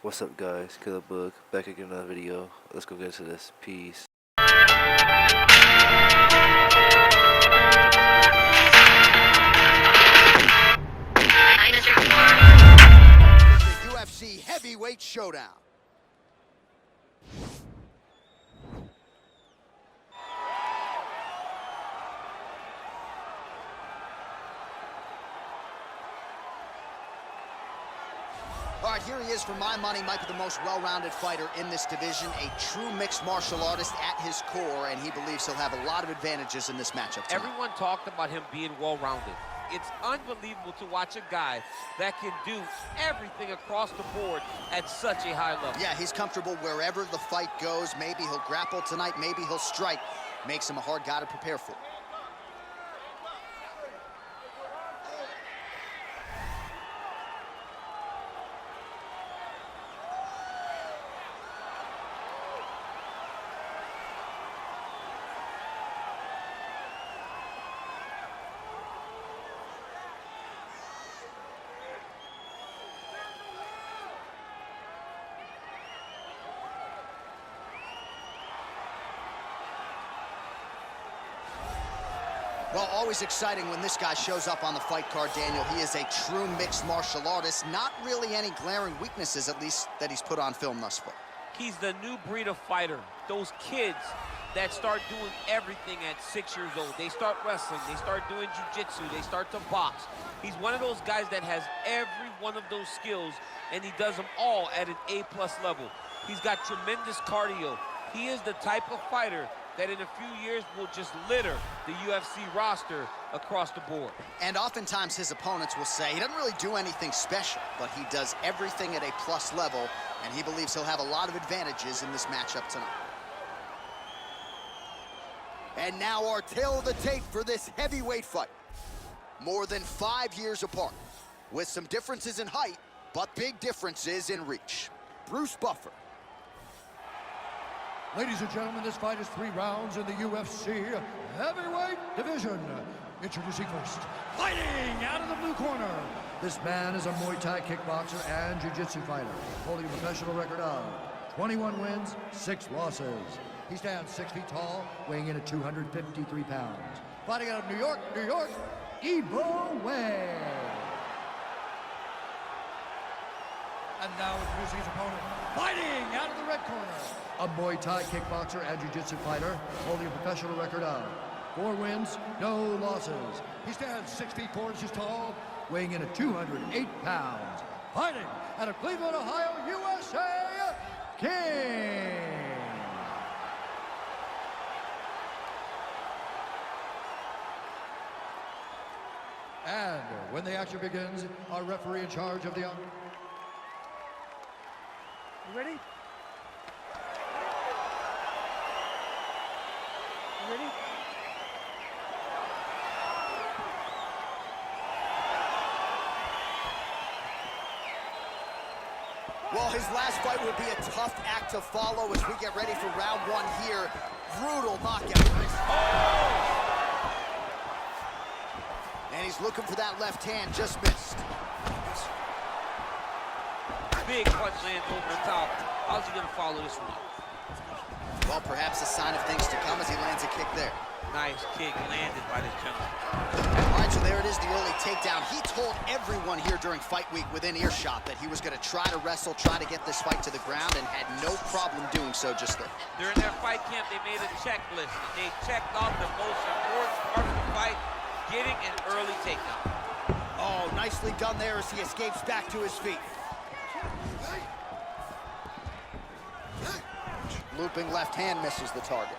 What's up, guys? Killer Book back again in another video. Let's go get into this. Peace. The UFC Heavyweight Showdown. All right, here he is. For my money, might be the most well-rounded fighter in this division, a true mixed martial artist at his core, and he believes he'll have a lot of advantages in this matchup tonight. Everyone talked about him being well-rounded. It's unbelievable to watch a guy that can do everything across the board at such a high level. Yeah, he's comfortable wherever the fight goes. Maybe he'll grapple tonight, maybe he'll strike. Makes him a hard guy to prepare for. Well, always exciting when this guy shows up on the fight card, Daniel. He is a true mixed martial artist. Not really any glaring weaknesses, at least, that he's put on film thus far. He's the new breed of fighter. Those kids that start doing everything at 6 years old. They start wrestling, they start doing jiu-jitsu, they start to box. He's one of those guys that has every one of those skills, and he does them all at an A+ level. He's got tremendous cardio. He is the type of fighter that in a few years will just litter the UFC roster across the board. And oftentimes his opponents will say he doesn't really do anything special, but he does everything at a plus level, and he believes he'll have a lot of advantages in this matchup tonight. And now our tale of the tape for this heavyweight fight. More than 5 years apart, with some differences in height, but big differences in reach. Bruce Buffer. Ladies and gentlemen, this fight is 3 rounds in the UFC heavyweight division. Introducing first, fighting out of the blue corner. This man is a Muay Thai kickboxer and jiu-jitsu fighter, holding a professional record of 21 wins, 6 losses. He stands 6 feet tall, weighing in at 253 pounds. Fighting out of New York, Evo Way. And now introducing his opponent, fighting out of the red corner. A Muay Thai kickboxer and jiu-jitsu fighter, holding a professional record of 4 wins, no losses. He stands 6 feet 4 inches tall, weighing in at 208 pounds. Fighting out of Cleveland, Ohio, USA, King. And when the action begins, our referee in charge of the... You ready? You ready? Well, his last fight would be a tough act to follow as we get ready for round 1 here. Brutal knockout. Oh! And he's looking for that left hand, just missed. Big punch lands over the top. How's he gonna follow this one up? Well, perhaps a sign of things to come as he lands a kick there. Nice kick landed by this gentleman. All right, so there it is, the early takedown. He told everyone here during fight week within earshot that he was going to try to wrestle, try to get this fight to the ground, and had no problem doing so just there. During their fight camp, they made a checklist. They checked off the most important part of the fight, getting an early takedown. Oh, nicely done there as he escapes back to his feet. Looping left hand misses the target.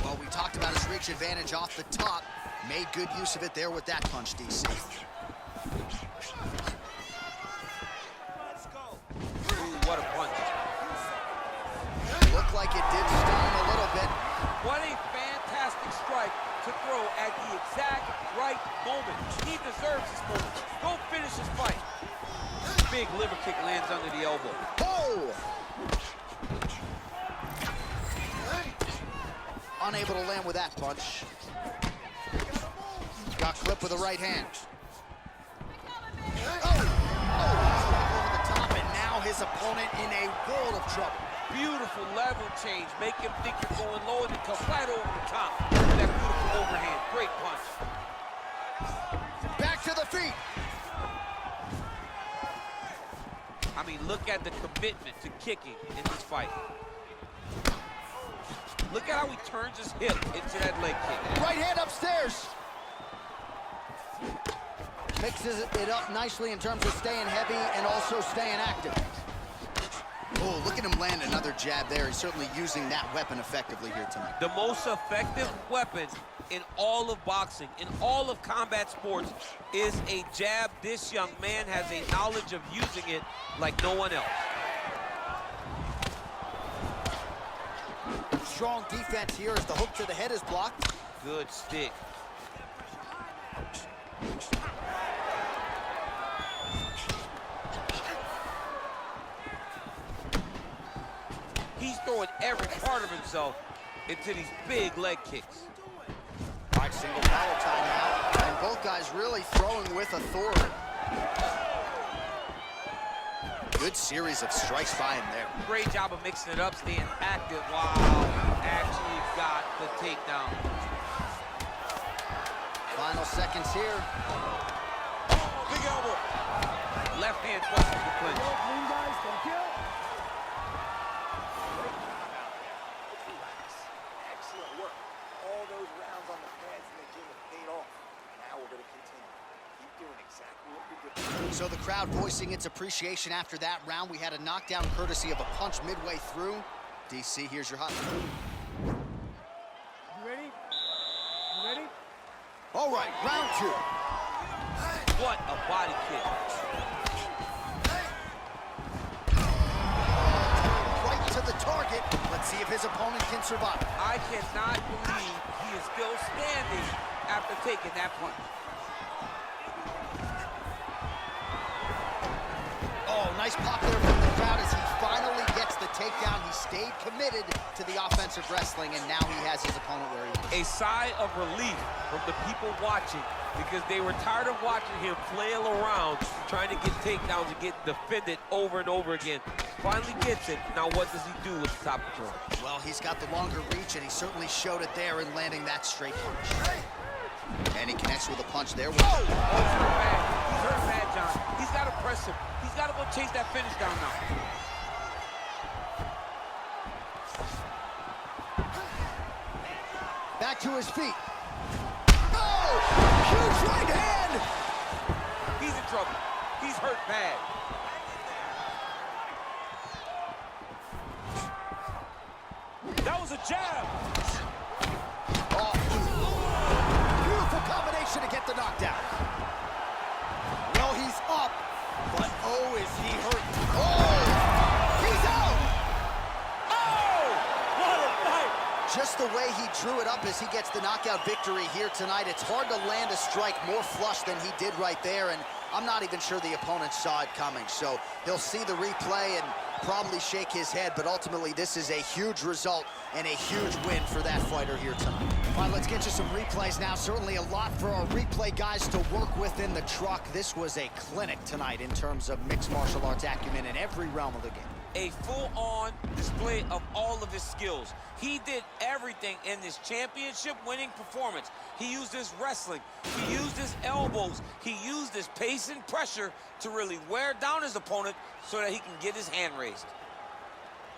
Well, we talked about his reach advantage off the top. Made good use of it there with that punch, DC. Ooh, what a punch. Looked like it did stun him a little bit. What a fantastic strike to throw at the exact right moment. He deserves this moment. Go finish his fight. Big liver kick lands under the elbow. Oh! Unable to land with that punch. Got clipped with the right hand. Oh! Oh! Over the full of trouble. Beautiful level change. Make him think you're going low and then come right over the top. That beautiful overhand. Great punch. Back to the feet. I mean, look at the commitment to kicking in this fight. Look at how he turns his hip into that leg kick. Right hand upstairs. Mixes it up nicely in terms of staying heavy and also staying active. Oh, look at him land another jab there. He's certainly using that weapon effectively here tonight. The most effective weapon in all of boxing, in all of combat sports, is a jab. This young man has a knowledge of using it like no one else. Strong defense here as the hook to the head is blocked. Good stick. He's throwing every part of himself into these big leg kicks. All right, single power time now. And both guys really throwing with authority. Good series of strikes by him there. Great job of mixing it up, staying active. Wow, actually got the takedown. Final seconds here. Oh, big elbow. Left hand twists the clinch. Excellent work. All those rounds on the pads in the gym have paid off. Now we're going to continue. Keep doing exactly what you're doing. So the crowd voicing its appreciation after that round. We had a knockdown courtesy of a punch midway through. DC, here's your hotline. You ready? You ready? All right, round two. What a body kick. Right to the target. Let's see if his opponent can survive. I cannot believe he is still standing after taking that punch. Oh, nice pop there from the crowd as he finally gets the takedown. He stayed committed to the offensive wrestling, and now he has his opponent where he wants. A sigh of relief from the people watching because they were tired of watching him flail around trying to get takedowns and get defended over and over again. Finally gets it. Now what does he do with the top control? Well, he's got the longer reach, and he certainly showed it there in landing that straight punch. And he connects with a punch there. Oh, he's hurt bad. He's hurt bad, John. He's got to press him. He's got to go chase that finish down now. Back to his feet. Oh! Huge right hand! He's in trouble. He's hurt bad. That was a jab. Oh, beautiful combination to get the knockdown. Well, he's up, but oh, is he hurt? Oh! He's out! Oh! What a fight! Just the way he drew it up as he gets the knockout victory here tonight. It's hard to land a strike more flush than he did right there, and I'm not even sure the opponent saw it coming. So he'll see the replay and probably shake his head, but ultimately this is a huge result and a huge win for that fighter here tonight. All right, let's get you some replays now. Certainly a lot for our replay guys to work with in the truck. This was a clinic tonight in terms of mixed martial arts acumen in every realm of the game. A full-on display of all of his skills. He did everything in this championship-winning performance. He used his wrestling. He used his elbows. He used his pace and pressure to really wear down his opponent so that he can get his hand raised.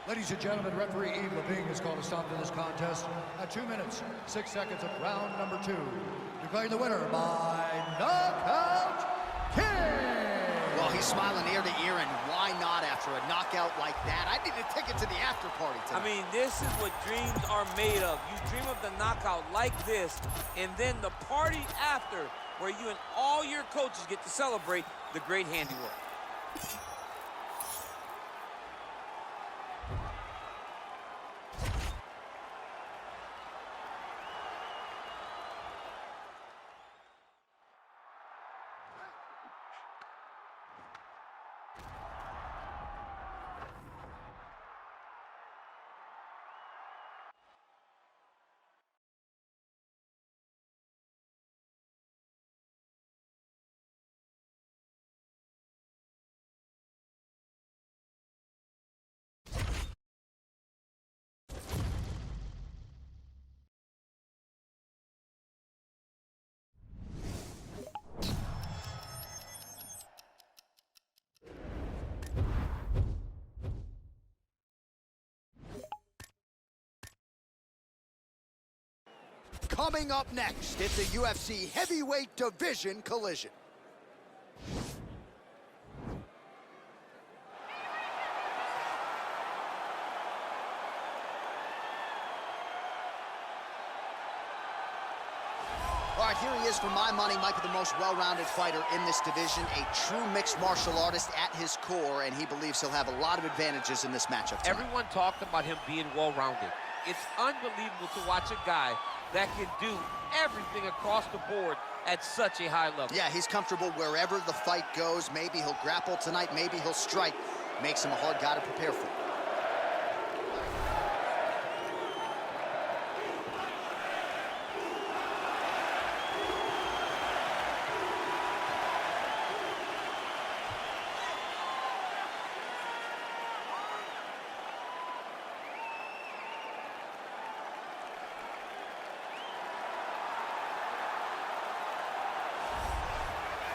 Ladies and gentlemen, referee Yves Levine has called a stop to this contest at 2 minutes, 6 seconds of round number 2. Declaring the winner by knockout king. Well, he's smiling ear to ear, and why not after a knockout like that? I need a ticket to the after party tonight. I mean, this is what dreams are made of. You dream of the knockout like this, and then the party after, where you and all your coaches get to celebrate the great handiwork. Coming up next, it's a UFC heavyweight division collision. All right, here he is, for my money, might be the most well-rounded fighter in this division, a true mixed martial artist at his core, and he believes he'll have a lot of advantages in this matchup tonight. Everyone talked about him being well-rounded. It's unbelievable to watch a guy that can do everything across the board at such a high level. Yeah, he's comfortable wherever the fight goes. Maybe he'll grapple tonight, maybe he'll strike. Makes him a hard guy to prepare for.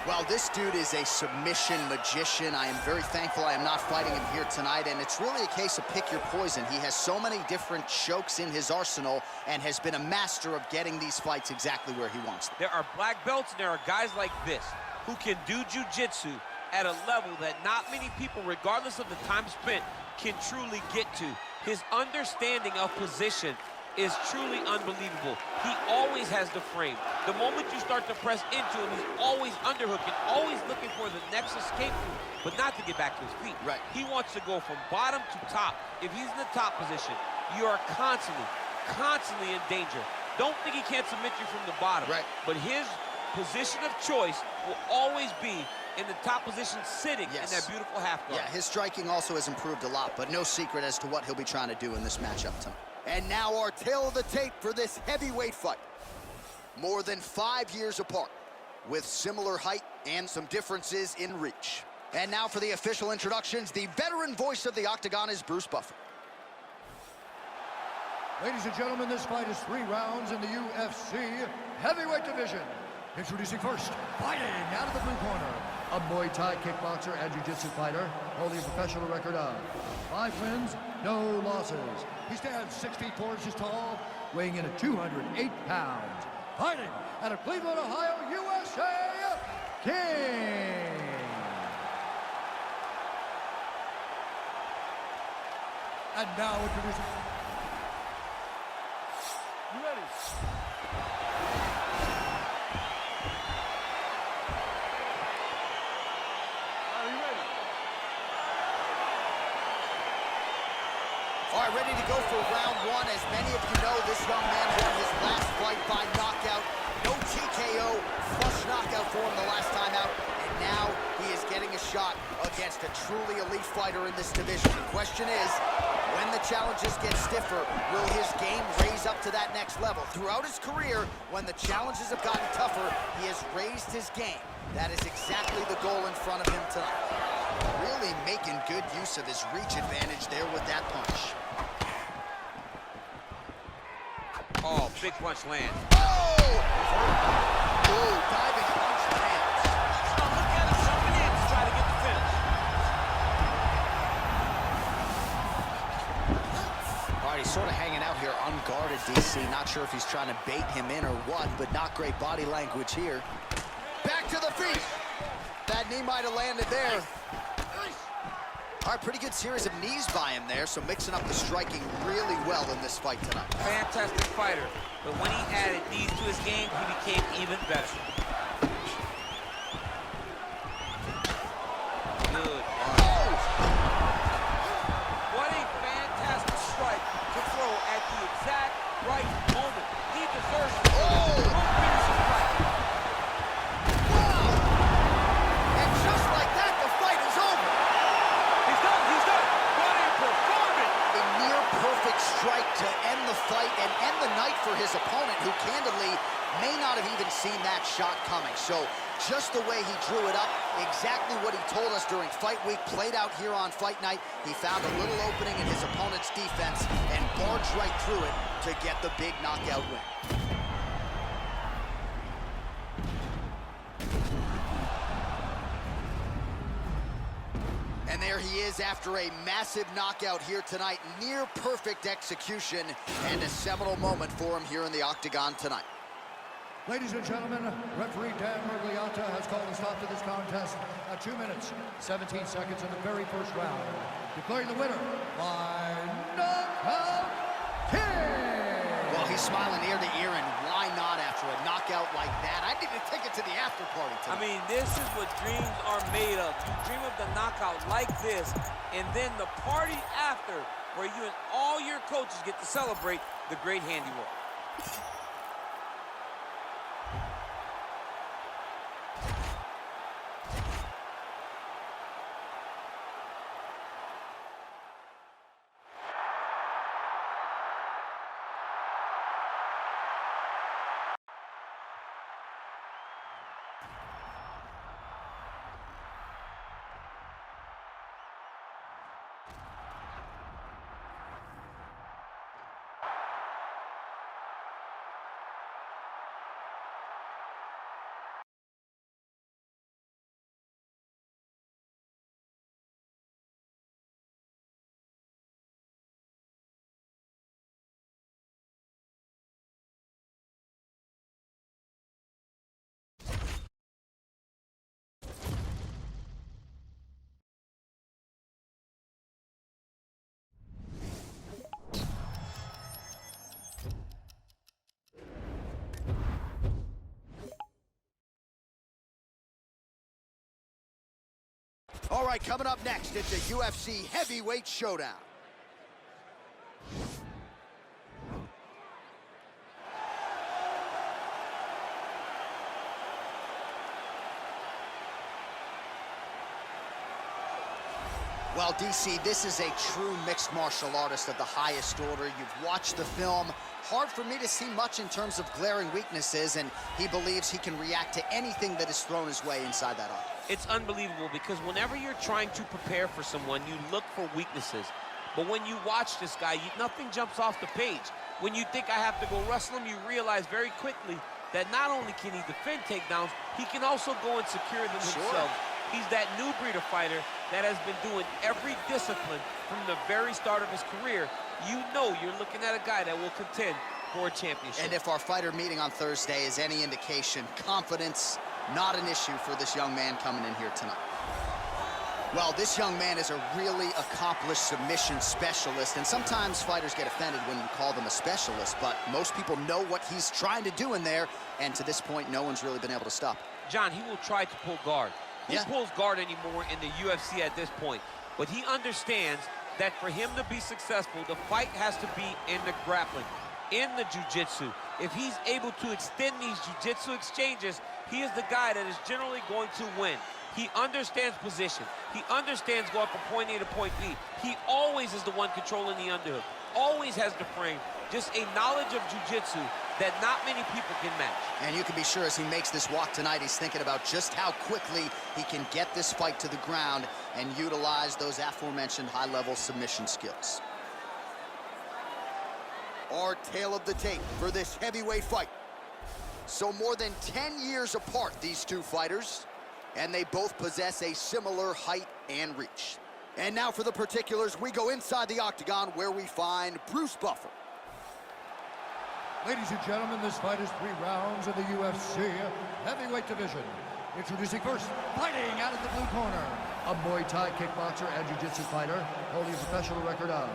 Well, this dude is a submission magician. I am very thankful I am not fighting him here tonight, and it's really a case of pick your poison. He has so many different chokes in his arsenal and has been a master of getting these fights exactly where he wants them. There are black belts and there are guys like this who can do jiu-jitsu at a level that not many people, regardless of the time spent, can truly get to. His understanding of position is truly unbelievable. He always has the frame. The moment you start to press into him, he's always underhooking, always looking for the next escape route, but not to get back to his feet. Right. He wants to go from bottom to top. If he's in the top position, you are constantly in danger. Don't think he can't submit you from the bottom. Right. But his position of choice will always be in the top position, sitting in that beautiful half guard. Yeah, his striking also has improved a lot, but no secret as to what he'll be trying to do in this matchup tonight. And now our tail of the tape for this heavyweight fight. More than 5 years apart, with similar height and some differences in reach. And now for the official introductions, the veteran voice of the Octagon is Bruce Buffer. Ladies and gentlemen, this fight is 3 rounds in the UFC heavyweight division. Introducing first, fighting out of the blue corner, a Muay Thai kickboxer and jiu-jitsu fighter, holding a professional record of 5 wins, no losses. He stands 6 feet 4 inches tall, weighing in at 208 pounds. Fighting out of Cleveland, Ohio, USA, King. And now introducing... You ready? All right, ready to go for round one. As many of you know, this young man won his last fight by knockout. No TKO, flush knockout for him the last time out. And now he is getting a shot against a truly elite fighter in this division. The question is, when the challenges get stiffer, will his game raise up to that next level? Throughout his career, when the challenges have gotten tougher, he has raised his game. That is exactly the goal in front of him tonight. Really making good use of his reach advantage there with that punch. Oh, big punch land. Oh! Ooh, diving punch lands. Oh, look at him jumping in to try to get the finish. All right, he's sort of hanging out here unguarded, DC. Not sure if he's trying to bait him in or what, but not great body language here. Back to the feet. That knee might have landed there. All right, pretty good series of knees by him there, so mixing up the striking really well in this fight tonight. Fantastic fighter, but when he added these to his game, he became even better. Good. Oh! What a fantastic strike to throw at the exact right moment. He deserves it. Oh! Don't finish his fight. Wow! And just like that, the fight is over. He's done. He's done. What a performance! A near-perfect strike to end the fight and end the night for his opponent, who candidly may not have even seen that shot coming. So just the way he drew it up, exactly what he told us during fight week, played out here on fight night. He found a little opening in his opponent's defense and barged right through it to get the big knockout win. And there he is after a massive knockout here tonight. Near perfect execution and a seminal moment for him here in the Octagon tonight. Ladies and gentlemen, referee Dan Mergliata has called a stop to this contest at 2 minutes, 17 seconds in the very first round, declaring the winner by knockout king. Well, he's smiling ear to ear, and why not after a knockout like that? I need a ticket to the after party tonight. I mean, this is what dreams are made of. You dream of the knockout like this, and then the party after, where you and all your coaches get to celebrate the great handiwork. All right, coming up next, it's a UFC heavyweight showdown. Well, DC, this is a true mixed martial artist of the highest order. You've watched the film. Hard for me to see much in terms of glaring weaknesses, and he believes he can react to anything that is thrown his way inside that arm. It's unbelievable because whenever you're trying to prepare for someone, you look for weaknesses. But when you watch this guy, nothing jumps off the page. When you think I have to go wrestle him, you realize very quickly that not only can he defend takedowns, he can also go and secure them himself. He's that new breed of fighter that has been doing every discipline from the very start of his career. You know you're looking at a guy that will contend for a championship. And if our fighter meeting on Thursday is any indication, confidence, not an issue for this young man coming in here tonight. Well, this young man is a really accomplished submission specialist, and sometimes fighters get offended when you call them a specialist, but most people know what he's trying to do in there, and to this point, no one's really been able to stop him. John, he will try to pull guard. Who pulls guard anymore in the UFC at this point? But he understands that for him to be successful, the fight has to be in the grappling, in the jiu-jitsu. If he's able to extend these jiu-jitsu exchanges, he is the guy that is generally going to win. He understands position. He understands going from point A to point B. He always is the one controlling the underhook. Always has the frame. Just a knowledge of jiu-jitsu that not many people can match. And you can be sure as he makes this walk tonight, he's thinking about just how quickly he can get this fight to the ground and utilize those aforementioned high-level submission skills. Our tale of the tape for this heavyweight fight. So more than 10 years apart, these two fighters, and they both possess a similar height and reach. And now for the particulars, we go inside the octagon where we find Bruce Buffer. Ladies and gentlemen, this fight is 3 rounds in the UFC heavyweight division. Introducing first, fighting out of the blue corner, a Muay Thai kickboxer and jiu-jitsu fighter holding a professional record of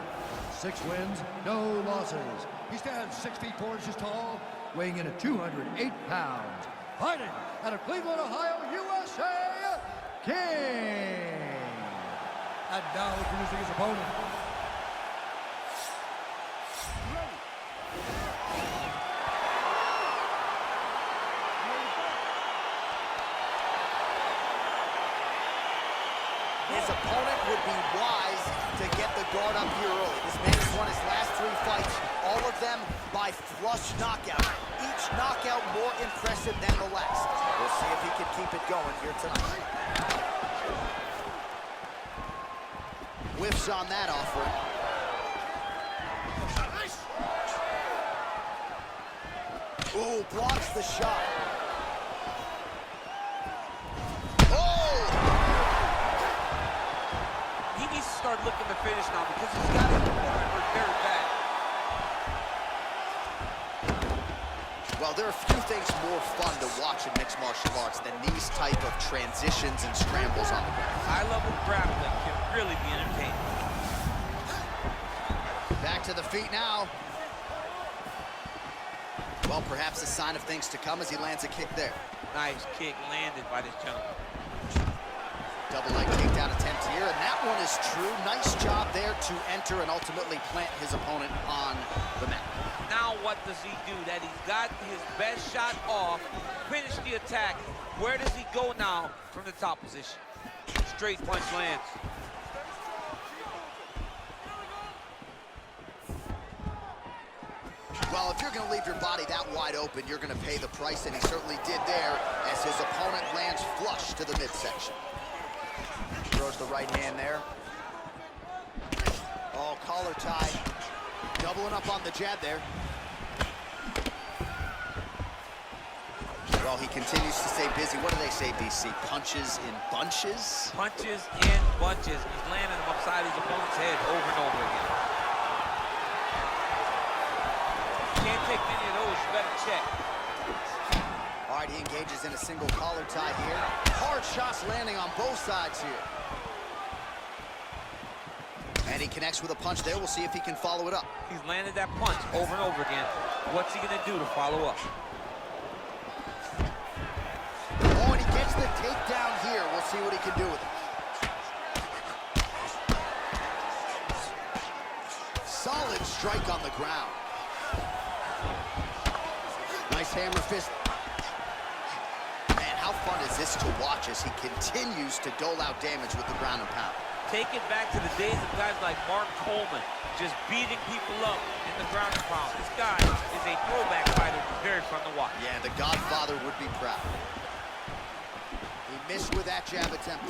6 wins, no losses. He stands 6 feet 4 inches tall, weighing in at 208 pounds. Fighting out of Cleveland, Ohio, USA, King. And now introducing his opponent. His opponent would be wise to get the guard up here early. This man has won his last 3 fights, all of them by flush knockout. Each knockout more impressive than the last. We'll see if he can keep it going here tonight. Whiffs on that offer. Ooh, blocks the shot. Start looking to finish now because he's got his corner very bad. Well, there are few things more fun to watch in mixed martial arts than these type of transitions and scrambles on the ground. High-level grappling can really be entertaining. Back to the feet now. Well, perhaps a sign of things to come as he lands a kick there. Nice kick landed by this gentleman. Double leg takedown attempt here, and that one is true. Nice job there to enter and ultimately plant his opponent on the mat. Now what does he do? That he's got his best shot off, finish the attack. Where does he go now from the top position? Straight punch lands. Well, if you're going to leave your body that wide open, you're going to pay the price, and he certainly did there as his opponent lands flush to the midsection. Throws the right hand there. Oh, collar tie. Doubling up on the jab there. Well, he continues to stay busy. What do they say, DC? Punches in bunches? Punches in bunches. He's landing them upside his opponent's head over and over again. Can't take many of those, you better check. All right, he engages in a single collar tie here. Hard shots landing on both sides here. And he connects with a punch there. We'll see if he can follow it up. He's landed that punch over and over again. What's he gonna do to follow up? Oh, and he gets the takedown here. We'll see what he can do with it. Solid strike on the ground. Nice hammer fist. Man, how fun is this to watch as he continues to dole out damage with the ground and pound. Take it back to the days of guys like Mark Coleman, just beating people up in the ground and pound. This guy is a throwback fighter. It's very fun to watch. Yeah, the Godfather would be proud. He missed with that jab attempt.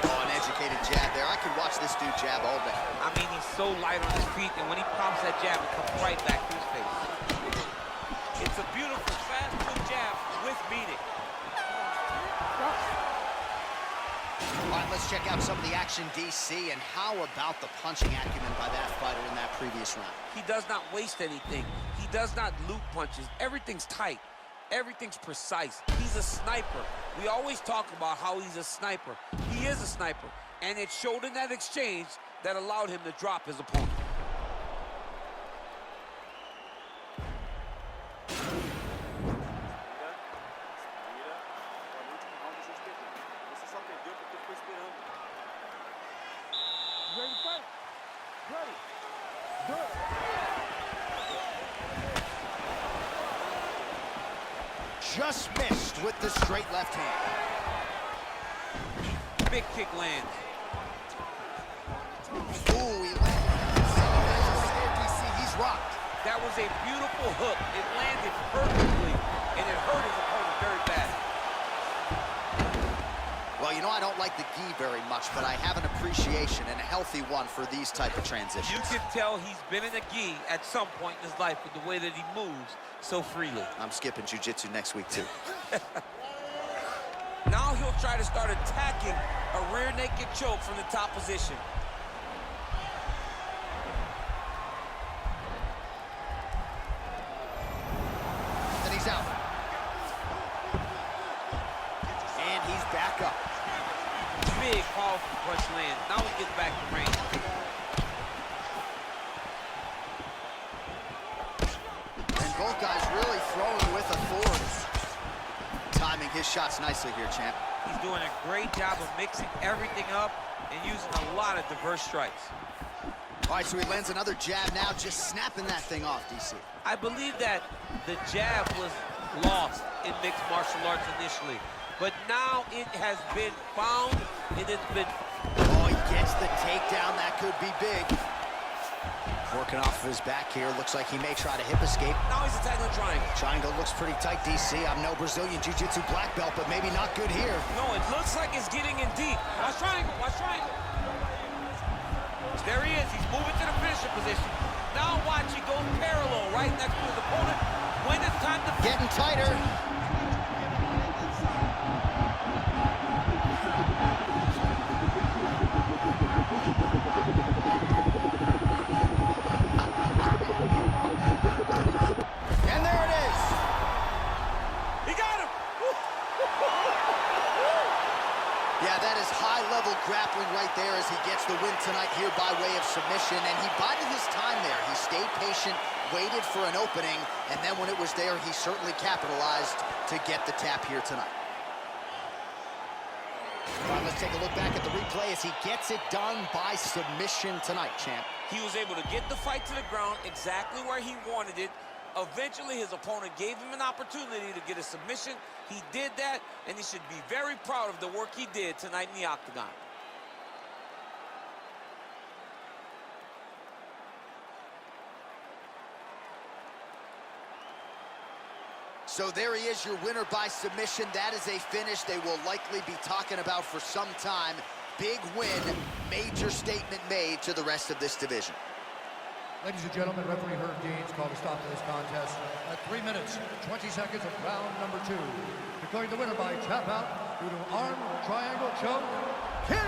Oh, an educated jab there. I could watch this dude jab all day. I mean, he's so light on his feet, and when he pops that jab, it comes right back to his face. It's a beautiful, fast, quick jab with meaning. All right, let's check out some of the action, DC, and how about the punching acumen by that fighter in that previous round? He does not waste anything. He does not loop punches. Everything's tight. Everything's precise. He's a sniper. We always talk about how he's a sniper. He is a sniper, and it showed in that exchange that allowed him to drop his opponent. Just missed with the straight left hand. Big kick lands. Ooh, he landed. DC, he's rocked. That was a beautiful hook. It landed perfectly, and it hurt his opponent very bad. Well, you know, I don't like the gi very much, but I have an appreciation and a healthy one for these type of transitions. You can tell he's been in a gi at some point in his life with the way that he moves so freely. I'm skipping jiu-jitsu next week, too. Now he'll try to start attacking a rear naked choke from the top position. Then he's out. And he's back up. Big, powerful punch lands. Now he gets back to range. And both guys really throwing with authority. Timing his shots nicely here, champ. He's doing a great job of mixing everything up and using a lot of diverse strikes. All right, so he lands another jab now, just snapping that thing off, DC. I believe that the jab was lost in mixed martial arts initially, but now it has been found. It has been... Oh, he gets the takedown. That could be big. Working off of his back here. Looks like he may try to hip escape. Now he's attacking the triangle. Triangle looks pretty tight, DC. I'm no Brazilian Jiu-Jitsu black belt, but maybe not good here. No, it looks like it's getting in deep. Watch triangle, watch triangle. There he is. He's moving to the finisher position. Now watch, he goes parallel right next to his opponent. When it's time to... Getting tighter. Yeah, that is high-level grappling right there as he gets the win tonight here by way of submission, and he bided his time there. He stayed patient, waited for an opening, and then when it was there, he certainly capitalized to get the tap here tonight. All right, let's take a look back at the replay as he gets it done by submission tonight, champ. He was able to get the fight to the ground exactly where he wanted it. Eventually, his opponent gave him an opportunity to get a submission. He did that, and he should be very proud of the work he did tonight in the octagon. So there he is, your winner by submission. That is a finish they will likely be talking about for some time. Big win, major statement made to the rest of this division. Ladies and gentlemen, referee Herman called a stop to this contest at 3 minutes, 20 seconds of round number 2. Declaring the winner by tap out due to arm triangle choke, King!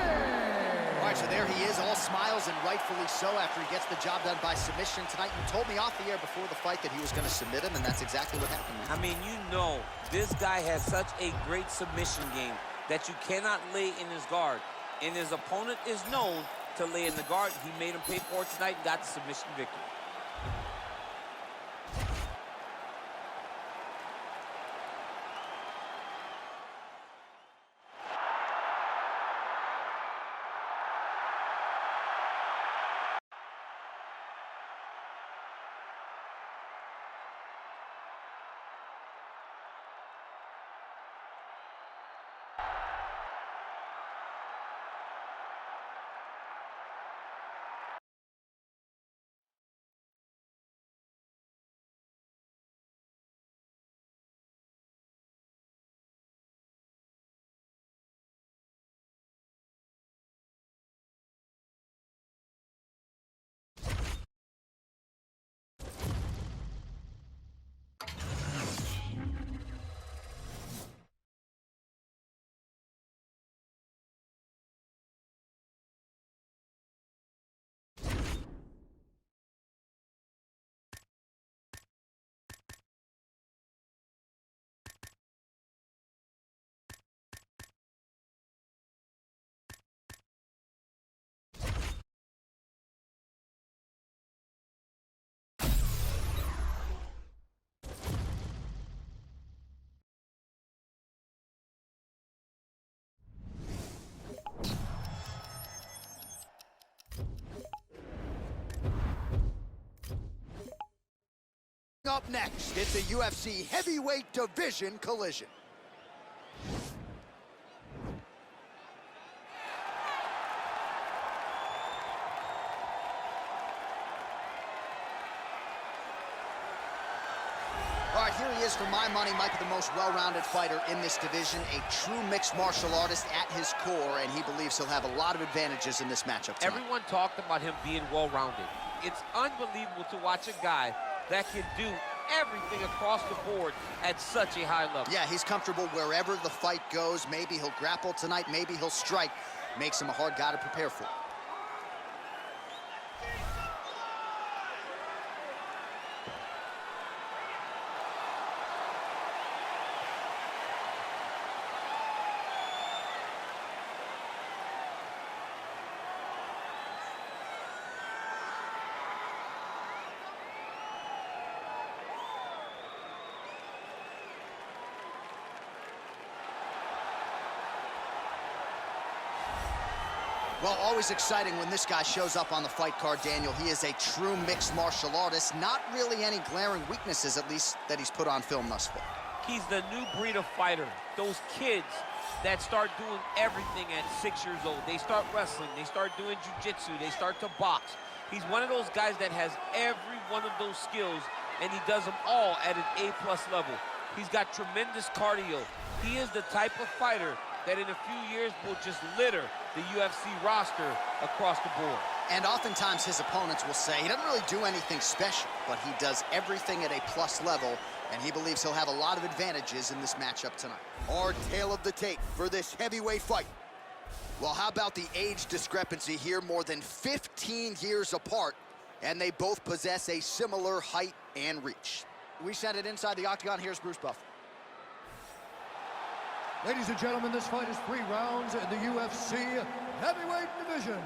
All right, so there he is, all smiles, and rightfully so after he gets the job done by submission tonight. You told me off the air before the fight that he was going to submit him, and that's exactly what happened. I mean, you know, this guy has such a great submission game that you cannot lay in his guard. And his opponent is known to lay in the guard. He made him pay for it tonight and got the submission victory. Up next, it's a UFC heavyweight division collision. All right, here he is, for my money, might be the most well-rounded fighter in this division, a true mixed martial artist at his core, and he believes he'll have a lot of advantages in this matchup tonight. Everyone talked about him being well-rounded. It's unbelievable to watch a guy that can do everything across the board at such a high level. Yeah, he's comfortable wherever the fight goes. Maybe he'll grapple tonight, maybe he'll strike. Makes him a hard guy to prepare for. Well, always exciting when this guy shows up on the fight card, Daniel. He is a true mixed martial artist. Not really any glaring weaknesses, at least, that he's put on film thus far. He's the new breed of fighter. Those kids that start doing everything at 6 years old. They start wrestling, they start doing jiu-jitsu, they start to box. He's one of those guys that has every one of those skills, and he does them all at an A+ level. He's got tremendous cardio. He is the type of fighter that in a few years will just litter the UFC roster across the board. And oftentimes his opponents will say he doesn't really do anything special, but he does everything at a plus level, and he believes he'll have a lot of advantages in this matchup tonight. Our tale of the tape for this heavyweight fight. Well, how about the age discrepancy here? More than 15 years apart, and they both possess a similar height and reach. We send it inside the octagon. Here's Bruce Buffer. Ladies and gentlemen, this fight is 3 rounds in the UFC heavyweight division.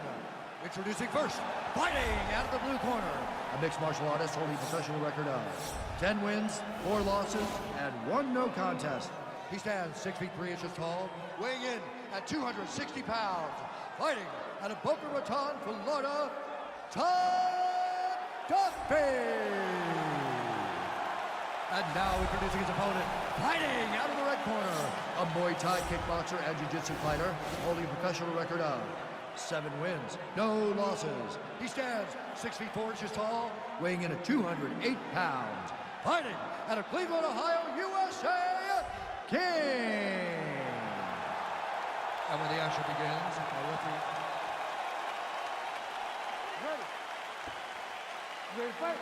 Introducing first, fighting out of the blue corner, a mixed martial artist holding a professional record of 10 wins, 4 losses, and 1 no contest. He stands 6 feet 3 inches tall, weighing in at 260 pounds. Fighting out of Boca Raton, Florida, Todd Duffee. And now introducing his opponent, fighting out of the red corner, a Muay Thai kickboxer and jiu-jitsu fighter holding a professional record of 7 wins, no losses. He stands 6 feet 4 inches tall, weighing in at 208 pounds. Fighting out of Cleveland, Ohio, USA, King. And when the action begins, our referee. Ready to fight?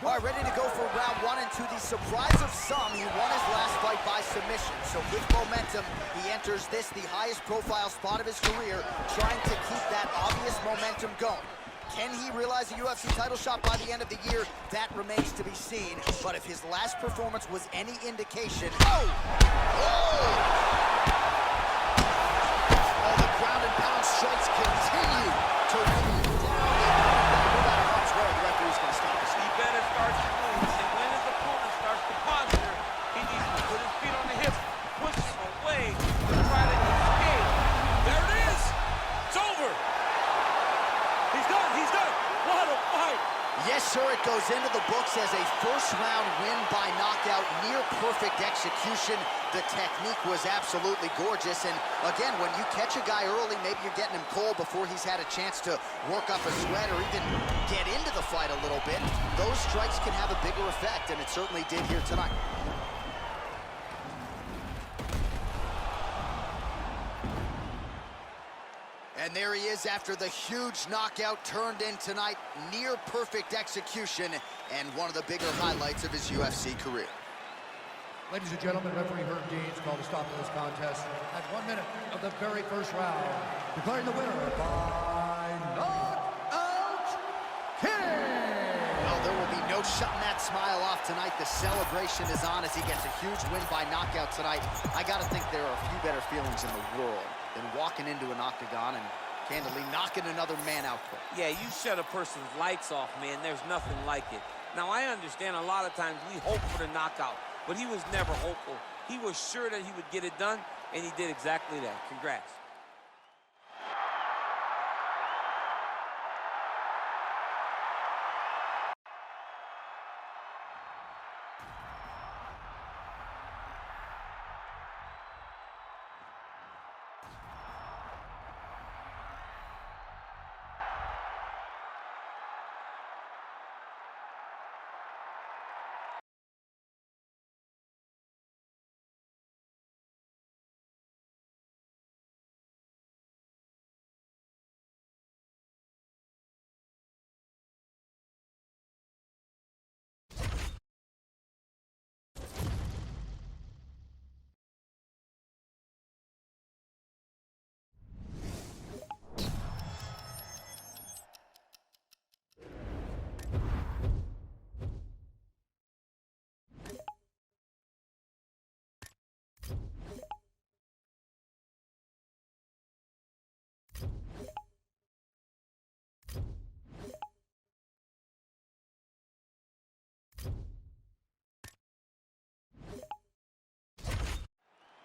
All right, ready to go for round 1, and to the surprise of some, he won his last fight by submission. So with momentum, he enters this, the highest profile spot of his career, trying to keep that obvious momentum going. Can he realize a UFC title shot by the end of the year? That remains to be seen. But if his last performance was any indication... Oh! Oh, the ground and pound strikes continue to rain down. No matter what's where, the referee's going to stop us. He better start to move, and when his opponent starts to posture, he needs to put his feet on the hips, push him away to try to escape. There it is! It's over! He's done! He's done! What a fight! Yes, sir, it goes into the books as a first-round win by knockout, near-perfect execution. The technique was absolutely gorgeous, and again, when you catch a guy early, maybe you're getting him cold before he's had a chance to work up a sweat or even get into the fight a little bit. Those strikes can have a bigger effect, and it certainly did here tonight. And there he is after the huge knockout turned in tonight. Near perfect execution and one of the bigger highlights of his UFC career. Ladies and gentlemen, referee Herman called a stop to this contest at 1 minute of the very first round, declaring the winner by knockout, King. Well, there will be no shutting that smile off tonight. The celebration is on as he gets a huge win by knockout tonight. I gotta think there are a few better feelings in the world than walking into an octagon and candidly knocking another man out quick. Yeah, you shut a person's lights off, man. There's nothing like it. Now, I understand a lot of times we hope for the knockout, but he was never hopeful. He was sure that he would get it done, and he did exactly that. Congrats.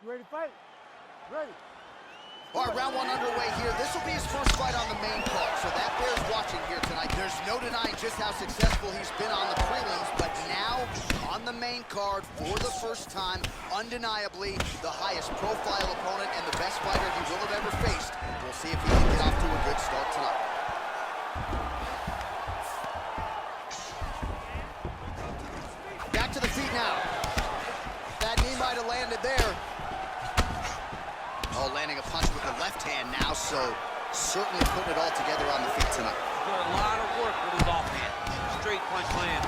You ready to fight? Ready. All right, round 1 underway here. This will be his first fight on the main card, so that bears watching here tonight. There's no denying just how successful he's been on the prelims, but now on the main card for the first time, undeniably the highest profile opponent and the best fighter he will have ever faced. We'll see if he can get off to a good start tonight. Back to the feet now. That knee might have landed there. Oh, landing a punch with the left hand now, so certainly putting it all together on the feet tonight. Did a lot of work with his offhand. Straight punch land.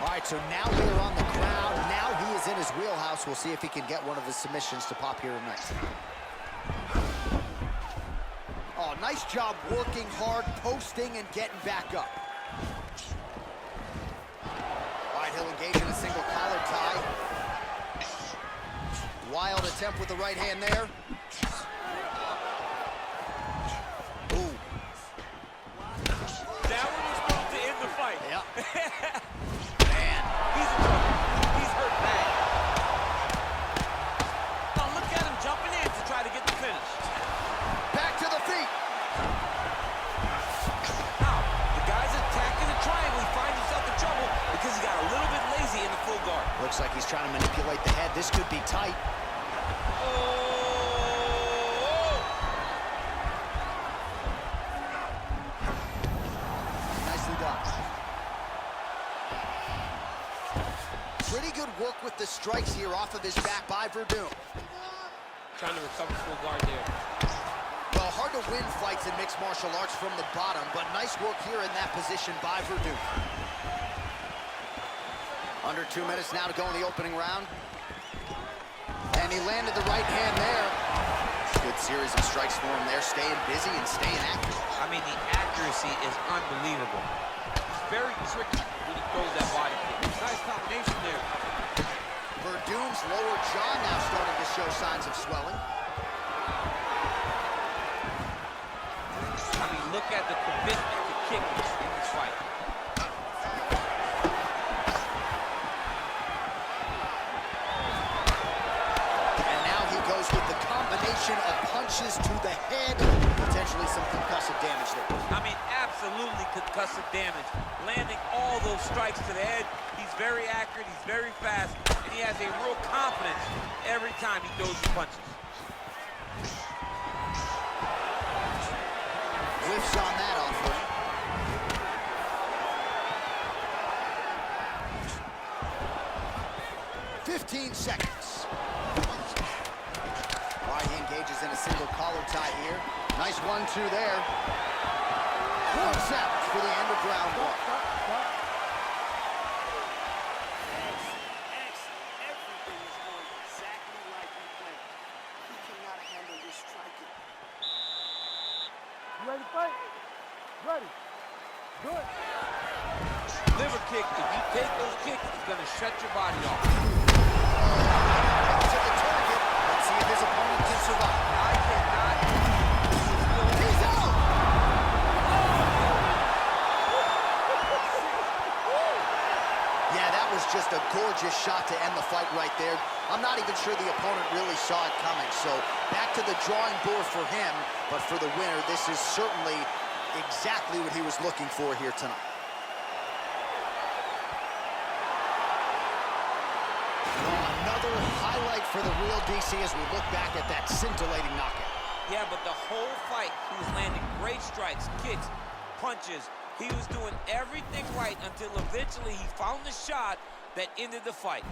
All right, so now we're on the ground. Now he is in his wheelhouse. We'll see if he can get one of his submissions to pop here tonight. Oh, nice job working hard, posting, and getting back up. All right, he'll engage in a single collar tie. Wild attempt with the right hand there. Ooh. That one was supposed to end the fight. Yeah. Man, he's in trouble. He's hurt bad. Oh, look at him jumping in to try to get the finish. Back to the feet. Now, the guy's attacking the triangle. He finds himself in trouble because he got a little bit lazy in the full guard. Looks like he's trying to manipulate the head. This could be tight. Oh! Nicely done. Pretty good work with the strikes here off of his back by Werdum. Trying to recover full guard there. Well, hard to win fights in mixed martial arts from the bottom, but nice work here in that position by Werdum. Under 2 minutes now to go in the opening round. And he landed the right hand there. Good series of strikes for him there, staying busy and staying active. I mean, the accuracy is unbelievable. It's very tricky when he throws that body kick. Nice combination there. Werdum's lower jaw now starting to show signs of swelling. I mean, look at the commitment to kick in this fight. And now he goes with the combination of punches to the head, potentially some concussive damage there. I mean, absolutely concussive damage. Landing all those strikes to the head. He's very accurate, he's very fast, and he has a real confidence every time he throws the punches. Whiffs on that offering. "15 seconds. All right, he engages in a single collar tie here. Nice 1-2 there. Points out for the end of round one. Everything is going exactly like we planned. He cannot handle this striking. You ready to fight? Ready. Good. Liver kick, if you take those kicks, it's going to shut your body off. To the target. Let's see if his opponent can survive. I cannot. He's out! Yeah, that was just a gorgeous shot to end the fight right there. I'm not even sure the opponent really saw it coming. So back to the drawing board for him. But for the winner, this is certainly exactly what he was looking for here tonight. Another highlight for the real DC as we look back at that scintillating knockout. Yeah, but the whole fight, he was landing great strikes, kicks, punches. He was doing everything right until eventually he found the shot that ended the fight.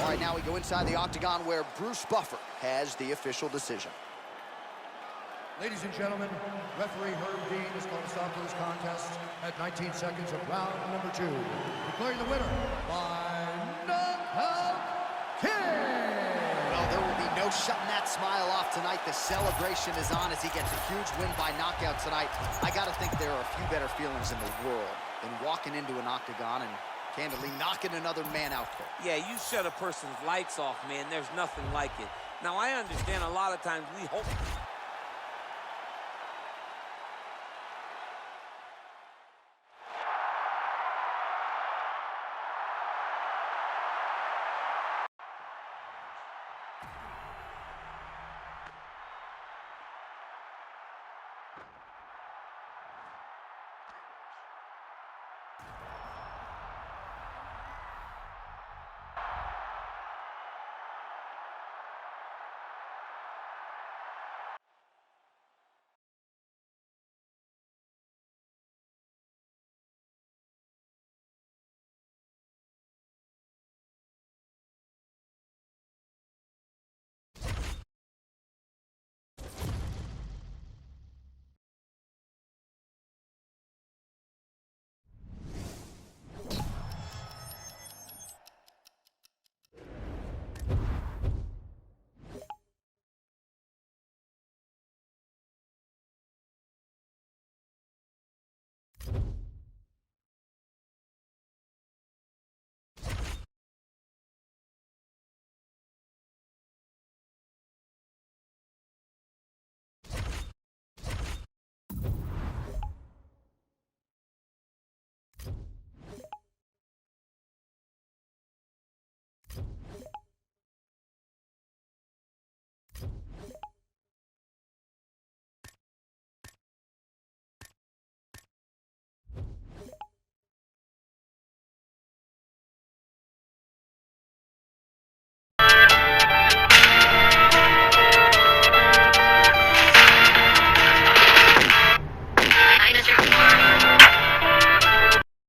All right, now we go inside the octagon where Bruce Buffer has the official decision. Ladies and gentlemen, referee Herman is going to stop this contest at 19 seconds of round number 2. Declaring the winner by knockout Well, there will be no shutting that smile off tonight. The celebration is on as he gets a huge win by knockout tonight. I got to think there are a few better feelings in the world than walking into an octagon and candidly knocking another man out cold. Yeah, you shut a person's lights off, man. There's nothing like it. Now, I understand a lot of times we hope